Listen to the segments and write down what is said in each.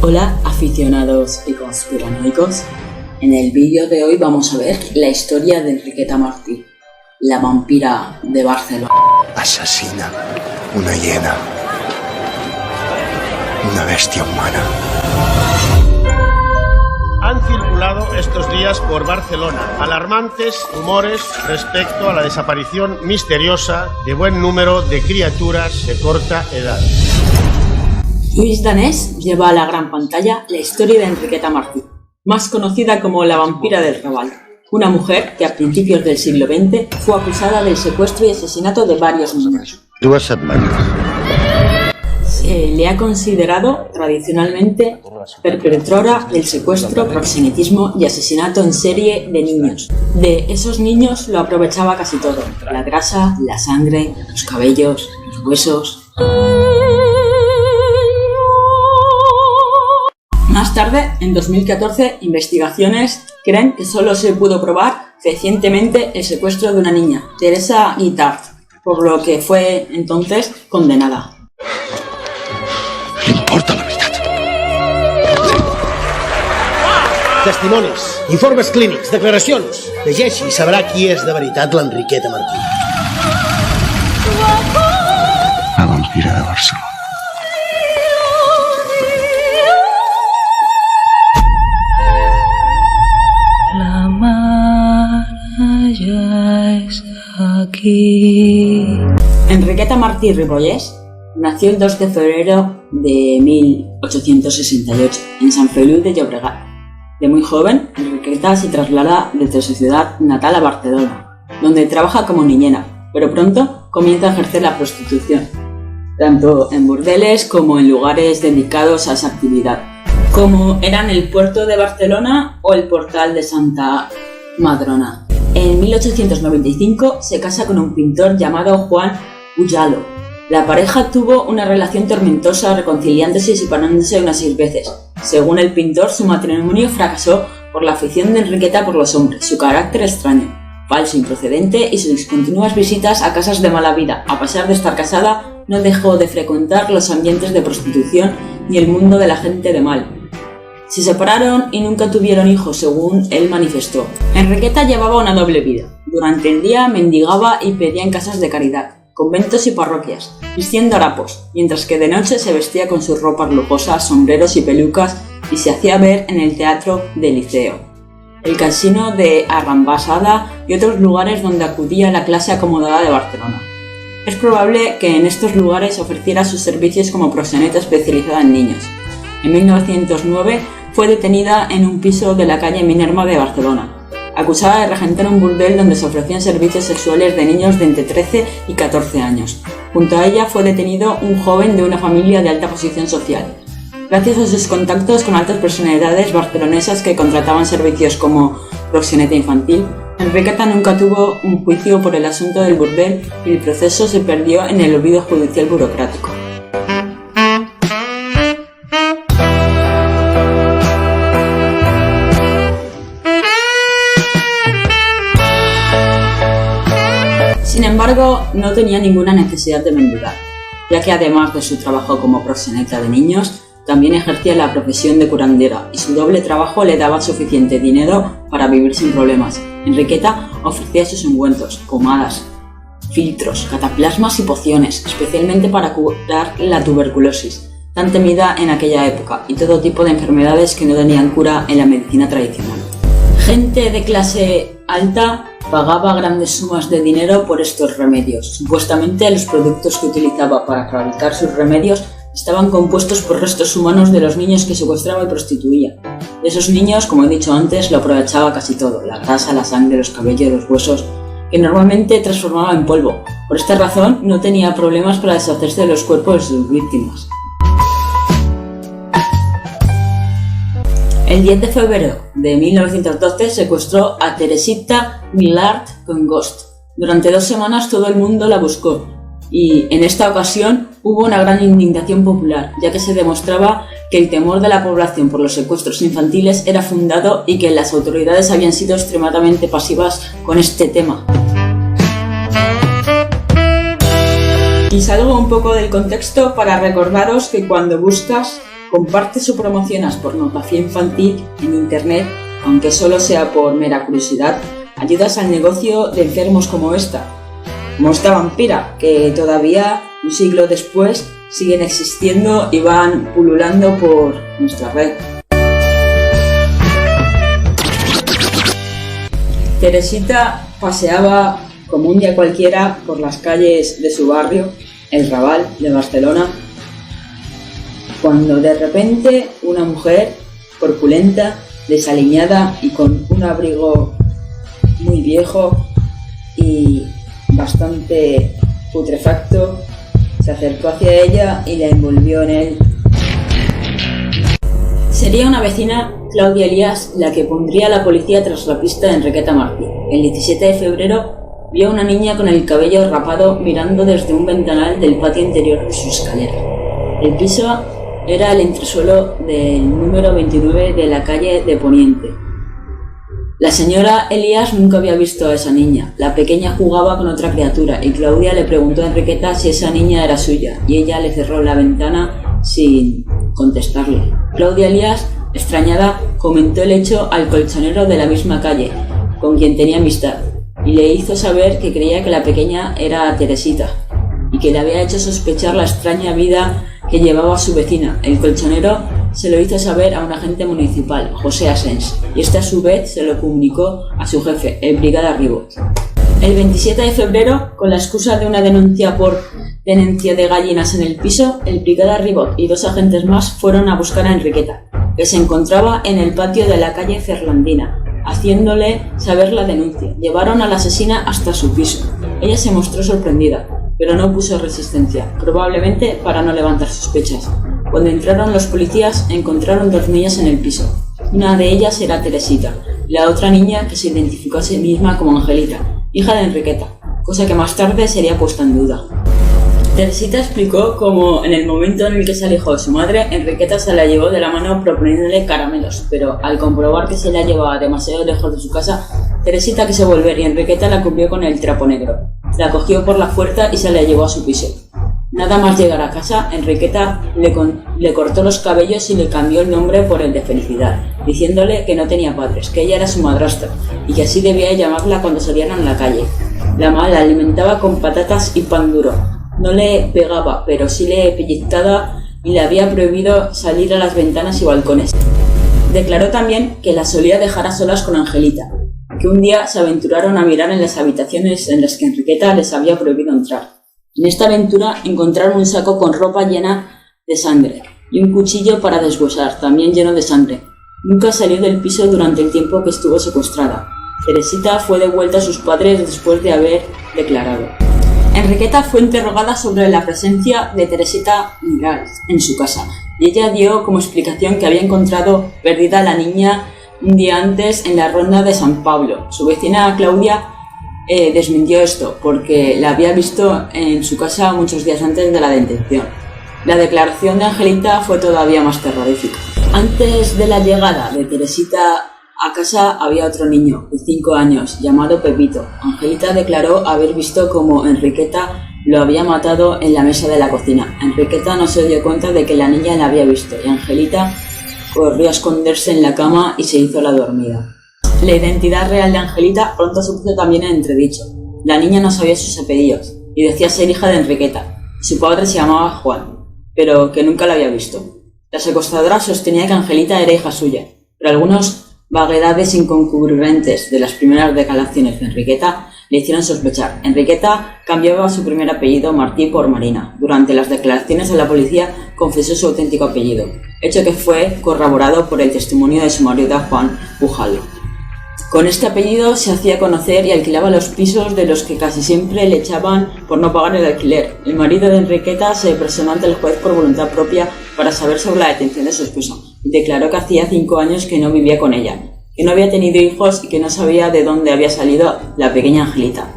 Hola aficionados y conspiranoicos, en el vídeo de hoy vamos a ver la historia de Enriqueta Martí, la vampira de Barcelona. Asesina, una hiena, una bestia humana. Han circulado estos días por Barcelona alarmantes rumores respecto a la desaparición misteriosa de buen número de criaturas de corta edad. Lluís Danés lleva a la gran pantalla la historia de Enriqueta Martí, más conocida como la vampira del Raval, una mujer que a principios del siglo XX fue acusada del secuestro y asesinato de varios niños. Se le ha considerado tradicionalmente perpetrora del secuestro, proxenetismo y asesinato en serie de niños. De esos niños lo aprovechaba casi todo: la grasa, la sangre, los cabellos, los huesos. Más tarde, en 2014, investigaciones creen que solo se pudo probar fehacientemente el secuestro de una niña, Teresa Guitart, por lo que fue entonces condenada. Importa la veritat. Testimonis, informes clínics, declaracions. Llegeixi i sabrà qui és de veritat l'Enriqueta Martí. La vampira de Barcelona. La mare ja és aquí. Enriqueta Martí Ripollès nació el 2 de febrero de 1868 en Sant Feliu de Llobregat. De muy joven, Enriqueta se traslada desde su ciudad natal a Barcelona, donde trabaja como niñera, pero pronto comienza a ejercer la prostitución, tanto en burdeles como en lugares dedicados a esa actividad, como eran el puerto de Barcelona o el portal de Santa Madrona. En 1895 se casa con un pintor llamado Juan Ullalo. La pareja tuvo una relación tormentosa, reconciliándose y separándose unas 6 veces. Según el pintor, su matrimonio fracasó por la afición de Enriqueta por los hombres, su carácter extraño, falso, improcedente y sus continuas visitas a casas de mala vida. A pesar de estar casada, no dejó de frecuentar los ambientes de prostitución ni el mundo de la gente de mal. Se separaron y nunca tuvieron hijos, según él manifestó. Enriqueta llevaba una doble vida. Durante el día mendigaba y pedía en casas de caridad, conventos y parroquias, vistiendo harapos, mientras que de noche se vestía con sus ropas lujosas, sombreros y pelucas y se hacía ver en el teatro del Liceo, el casino de Arrambasada y otros lugares donde acudía la clase acomodada de Barcelona. Es probable que en estos lugares ofreciera sus servicios como proxeneta especializada en niños. En 1909 fue detenida en un piso de la calle Minerva de Barcelona, acusada de regentar un burdel donde se ofrecían servicios sexuales de niños de entre 13 y 14 años. Junto a ella fue detenido un joven de una familia de alta posición social. Gracias a sus contactos con altas personalidades barcelonesas que contrataban servicios como proxeneta infantil, Enriqueta nunca tuvo un juicio por el asunto del burdel y el proceso se perdió en el olvido judicial burocrático. Sin embargo, no tenía ninguna necesidad de mendigar, ya que además de su trabajo como proxeneta de niños, también ejercía la profesión de curandera y su doble trabajo le daba suficiente dinero para vivir sin problemas. Enriqueta ofrecía sus ungüentos, pomadas, filtros, cataplasmas y pociones, especialmente para curar la tuberculosis, tan temida en aquella época, y todo tipo de enfermedades que no tenían cura en la medicina tradicional. Gente de clase alta pagaba grandes sumas de dinero por estos remedios. Supuestamente los productos que utilizaba para fabricar sus remedios estaban compuestos por restos humanos de los niños que secuestraba y prostituía. De esos niños, como he dicho antes, lo aprovechaba casi todo: la grasa, la sangre, los cabellos, los huesos, que normalmente transformaba en polvo. Por esta razón, no tenía problemas para deshacerse de los cuerpos de sus víctimas. El 10 de febrero de 1912 secuestró a Teresita Millard Congost. Durante 2 semanas todo el mundo la buscó y en esta ocasión hubo una gran indignación popular, ya que se demostraba que el temor de la población por los secuestros infantiles era fundado y que las autoridades habían sido extremadamente pasivas con este tema. Y salgo un poco del contexto para recordaros que cuando buscas Comparte o promocionas pornografía infantil en internet, aunque solo sea por mera curiosidad, ayudas al negocio de enfermos como esta vampira, que todavía, un siglo después, siguen existiendo y van pululando por nuestra red. Teresita paseaba como un día cualquiera por las calles de su barrio, el Raval de Barcelona, cuando de repente una mujer corpulenta, desaliñada y con un abrigo muy viejo y bastante putrefacto, se acercó hacia ella y la envolvió en él. Sería una vecina, Claudia Elías, la que pondría a la policía tras la pista de Enriqueta Martí. El 17 de febrero vio a una niña con el cabello rapado mirando desde un ventanal del patio interior de su escalera. El piso era el entresuelo del número 29 de la calle de Poniente. La señora Elías nunca había visto a esa niña. La pequeña jugaba con otra criatura y Claudia le preguntó a Enriqueta si esa niña era suya y ella le cerró la ventana sin contestarle. Claudia Elías, extrañada, comentó el hecho al colchonero de la misma calle, con quien tenía amistad, y le hizo saber que creía que la pequeña era Teresita y que le había hecho sospechar la extraña vida que llevaba su vecina. El colchonero se lo hizo saber a un agente municipal, José Asens, y este a su vez se lo comunicó a su jefe, el brigada Ribot. El 27 de febrero, con la excusa de una denuncia por tenencia de gallinas en el piso, el brigada Ribot y 2 agentes más fueron a buscar a Enriqueta, que se encontraba en el patio de la calle Ferlandina, haciéndole saber la denuncia. Llevaron a la asesina hasta su piso. Ella se mostró sorprendida, pero no puso resistencia, probablemente para no levantar sospechas. Cuando entraron los policías, encontraron 2 niñas en el piso. Una de ellas era Teresita, y la otra niña que se identificó a sí misma como Angelita, hija de Enriqueta, cosa que más tarde sería puesta en duda. Teresita explicó cómo en el momento en el que se alejó de su madre, Enriqueta se la llevó de la mano proponiéndole caramelos, pero al comprobar que se la llevaba demasiado lejos de su casa, Teresita quiso volver y Enriqueta la cubrió con el trapo negro. La cogió por la fuerza y se la llevó a su piso. Nada más llegar a casa, Enriqueta le cortó los cabellos y le cambió el nombre por el de Felicidad, diciéndole que no tenía padres, que ella era su madrastra y que así debía llamarla cuando salieran a la calle. La la alimentaba con patatas y pan duro. No le pegaba, pero sí le pellizcaba y le había prohibido salir a las ventanas y balcones. Declaró también que la solía dejar a solas con Angelita, que un día se aventuraron a mirar en las habitaciones en las que Enriqueta les había prohibido entrar. En esta aventura encontraron un saco con ropa llena de sangre y un cuchillo para deshuesar, también lleno de sangre. Nunca salió del piso durante el tiempo que estuvo secuestrada. Teresita fue devuelta a sus padres después de haber declarado. Enriqueta fue interrogada sobre la presencia de Teresita Miral en su casa y ella dio como explicación que había encontrado perdida a la niña un día antes en la ronda de San Pablo. Su vecina Claudia desmintió esto porque la había visto en su casa muchos días antes de la detención. La declaración de Angelita fue todavía más terrorífica. Antes de la llegada de Teresita a casa había otro niño de 5 años llamado Pepito. Angelita declaró haber visto cómo Enriqueta lo había matado en la mesa de la cocina. Enriqueta no se dio cuenta de que la niña la había visto y Angelita corrió a esconderse en la cama y se hizo la dormida. La identidad real de Angelita pronto se puso también en entredicho. La niña no sabía sus apellidos y decía ser hija de Enriqueta. Su padre se llamaba Juan, pero que nunca la había visto. La secuestradora sostenía que Angelita era hija suya, pero algunos vaguedades incongruentes de las primeras declaraciones de Enriqueta le hicieron sospechar. Enriqueta cambiaba su primer apellido Martí por Marina. Durante las declaraciones a la policía confesó su auténtico apellido, hecho que fue corroborado por el testimonio de su marido Juan Pujal. Con este apellido se hacía conocer y alquilaba los pisos de los que casi siempre le echaban por no pagar el alquiler. El marido de Enriqueta se presentó ante el juez por voluntad propia para saber sobre la detención de su esposa y declaró que hacía 5 años que no vivía con ella, que no había tenido hijos y que no sabía de dónde había salido la pequeña Angelita.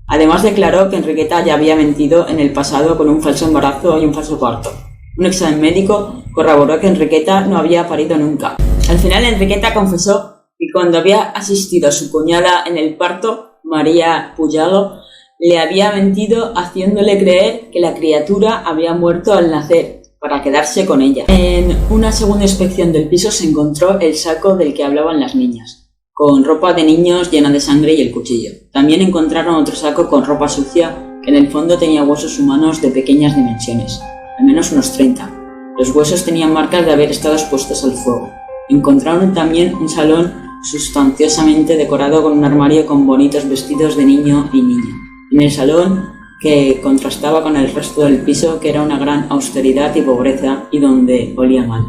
Además declaró que Enriqueta ya había mentido en el pasado con un falso embarazo y un falso parto. Un examen médico corroboró que Enriqueta no había parido nunca. Al final Enriqueta confesó que cuando había asistido a su cuñada en el parto, María Puyalo, le había mentido haciéndole creer que la criatura había muerto al nacer, para quedarse con ella. En una segunda inspección del piso se encontró el saco del que hablaban las niñas, con ropa de niños llena de sangre y el cuchillo. También encontraron otro saco con ropa sucia que en el fondo tenía huesos humanos de pequeñas dimensiones, al menos unos 30. Los huesos tenían marcas de haber estado expuestos al fuego. Encontraron también un salón sustanciosamente decorado con un armario con bonitos vestidos de niño y niña. En el salón, que contrastaba con el resto del piso, que era una gran austeridad y pobreza y donde olía mal.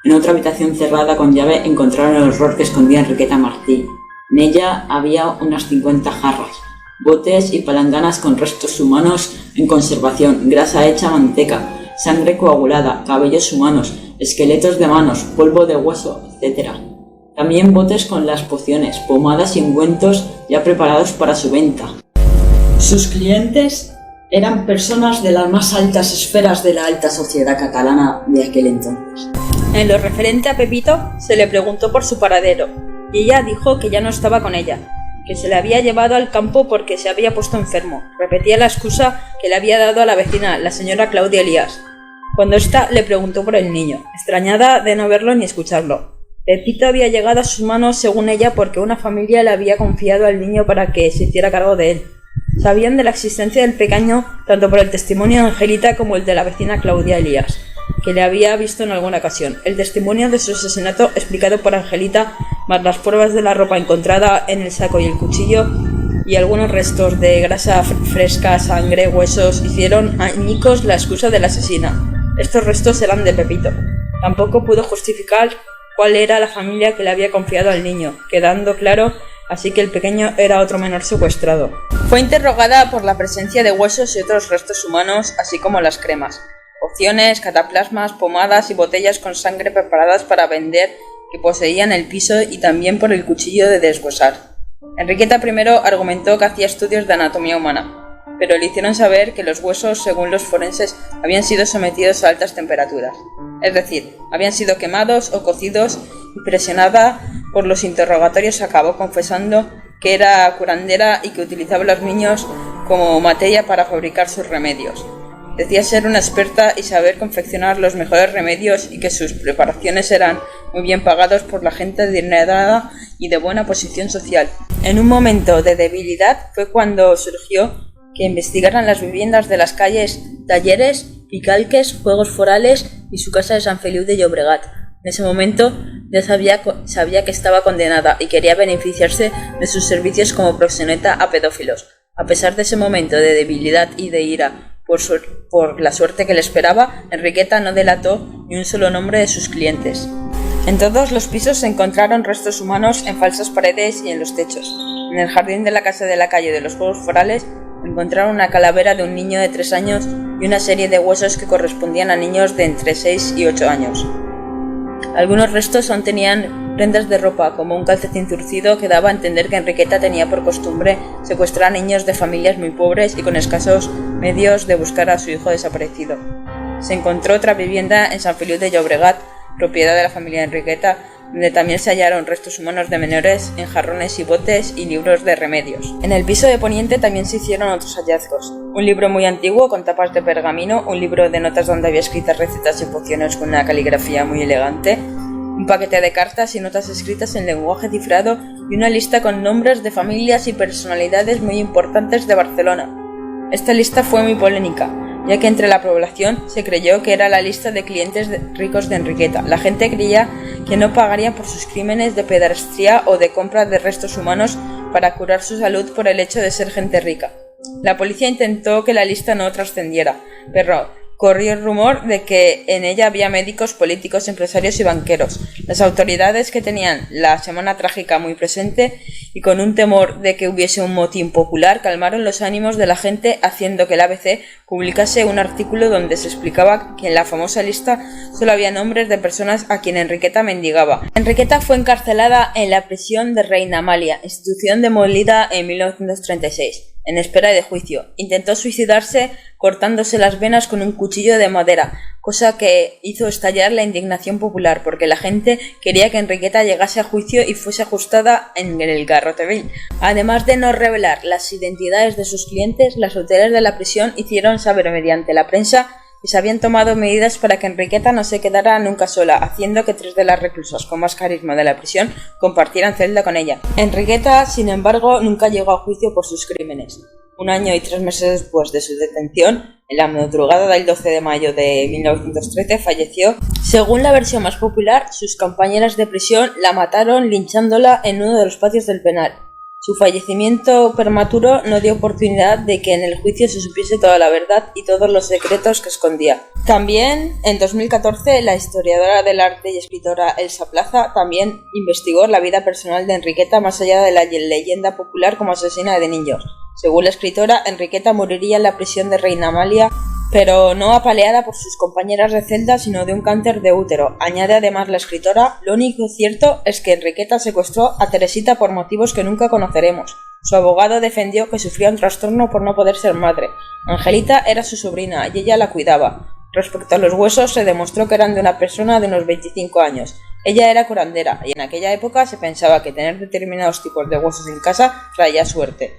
En otra habitación cerrada con llave encontraron el horror que escondía Enriqueta Martí. En ella había unas 50 jarras, botes y palanganas con restos humanos en conservación, grasa hecha manteca, sangre coagulada, cabellos humanos, esqueletos de manos, polvo de hueso, etc. También botes con las pociones, pomadas y ungüentos ya preparados para su venta. Sus clientes eran personas de las más altas esferas de la alta sociedad catalana de aquel entonces. En lo referente a Pepito, se le preguntó por su paradero, y ella dijo que ya no estaba con ella, que se le había llevado al campo porque se había puesto enfermo. Repetía la excusa que le había dado a la vecina, la señora Claudia Elías, cuando ésta le preguntó por el niño, extrañada de no verlo ni escucharlo. Pepito había llegado a sus manos, según ella, porque una familia le había confiado al niño para que se hiciera cargo de él. Sabían de la existencia del pequeño tanto por el testimonio de Angelita como el de la vecina Claudia Elías, que le había visto en alguna ocasión. El testimonio de su asesinato, explicado por Angelita, más las pruebas de la ropa encontrada en el saco y el cuchillo, y algunos restos de grasa fresca, sangre, huesos, hicieron añicos la excusa de la asesina. Estos restos eran de Pepito. Tampoco pudo justificar cuál era la familia que le había confiado al niño, quedando claro así que el pequeño era otro menor secuestrado. Fue interrogada por la presencia de huesos y otros restos humanos, así como las cremas, pociones, cataplasmas, pomadas y botellas con sangre preparadas para vender que poseía en el piso y también por el cuchillo de deshuesar. Enriqueta I argumentó que hacía estudios de anatomía humana, pero le hicieron saber que los huesos, según los forenses, habían sido sometidos a altas temperaturas, es decir, habían sido quemados o cocidos, y presionada por los interrogatorios acabó confesando que era curandera y que utilizaba a los niños como materia para fabricar sus remedios. Decía ser una experta y saber confeccionar los mejores remedios y que sus preparaciones eran muy bien pagados por la gente adinerada y de buena posición social. En un momento de debilidad fue cuando surgió que investigaran las viviendas de las calles Talleres, Picalques, Juegos Forales y su casa de Sant Feliu de Llobregat. En ese momento ya sabía que estaba condenada y quería beneficiarse de sus servicios como proxeneta a pedófilos. A pesar de ese momento de debilidad y de ira por la suerte que le esperaba, Enriqueta no delató ni un solo nombre de sus clientes. En todos los pisos se encontraron restos humanos en falsas paredes y en los techos. En el jardín de la casa de la calle de los Juegos Forales encontraron una calavera de un niño de 3 años y una serie de huesos que correspondían a niños de entre 6 y 8 años. Algunos restos aún tenían prendas de ropa, como un calcetín zurcido que daba a entender que Enriqueta tenía por costumbre secuestrar a niños de familias muy pobres y con escasos medios de buscar a su hijo desaparecido. Se encontró otra vivienda en Sant Feliu de Llobregat, propiedad de la familia Enriqueta, donde también se hallaron restos humanos de menores en jarrones y botes y libros de remedios. En el piso de Poniente también se hicieron otros hallazgos. Un libro muy antiguo con tapas de pergamino, un libro de notas donde había escritas recetas y pociones con una caligrafía muy elegante, un paquete de cartas y notas escritas en lenguaje cifrado y una lista con nombres de familias y personalidades muy importantes de Barcelona. Esta lista fue muy polémica, ya que entre la población se creyó que era la lista de clientes ricos de Enriqueta. La gente creía que no pagarían por sus crímenes de pederastía o de compra de restos humanos para curar su salud por el hecho de ser gente rica. La policía intentó que la lista no trascendiera, pero corrió el rumor de que en ella había médicos, políticos, empresarios y banqueros. Las autoridades, que tenían la Semana Trágica muy presente y con un temor de que hubiese un motín popular, calmaron los ánimos de la gente haciendo que el ABC publicase un artículo donde se explicaba que en la famosa lista solo había nombres de personas a quien Enriqueta mendigaba. Enriqueta fue encarcelada en la prisión de Reina Amalia, institución demolida en 1936. En espera de juicio, intentó suicidarse cortándose las venas con un cuchillo de madera, cosa que hizo estallar la indignación popular, porque la gente quería que Enriqueta llegase a juicio y fuese ajustada en el garrote vil. Además de no revelar las identidades de sus clientes, las autoridades de la prisión hicieron saber mediante la prensa y se habían tomado medidas para que Enriqueta no se quedara nunca sola, haciendo que 3 de las reclusas con más carisma de la prisión compartieran celda con ella. Enriqueta, sin embargo, nunca llegó a juicio por sus crímenes. 1 año y 3 meses después de su detención, en la madrugada del 12 de mayo de 1913, falleció. Según la versión más popular, sus compañeras de prisión la mataron linchándola en uno de los patios del penal. Su fallecimiento prematuro no dio oportunidad de que en el juicio se supiese toda la verdad y todos los secretos que escondía. También, en 2014, la historiadora del arte y escritora Elsa Plaza también investigó la vida personal de Enriqueta más allá de la leyenda popular como asesina de niños. Según la escritora, Enriqueta moriría en la prisión de Reina Amalia, pero no apaleada por sus compañeras de celda, sino de un cáncer de útero. Añade además la escritora: lo único cierto es que Enriqueta secuestró a Teresita por motivos que nunca conoceremos. Su abogado defendió que sufría un trastorno por no poder ser madre. Angelita era su sobrina y ella la cuidaba. Respecto a los huesos, se demostró que eran de una persona de unos 25 años. Ella era curandera y en aquella época se pensaba que tener determinados tipos de huesos en casa traía suerte.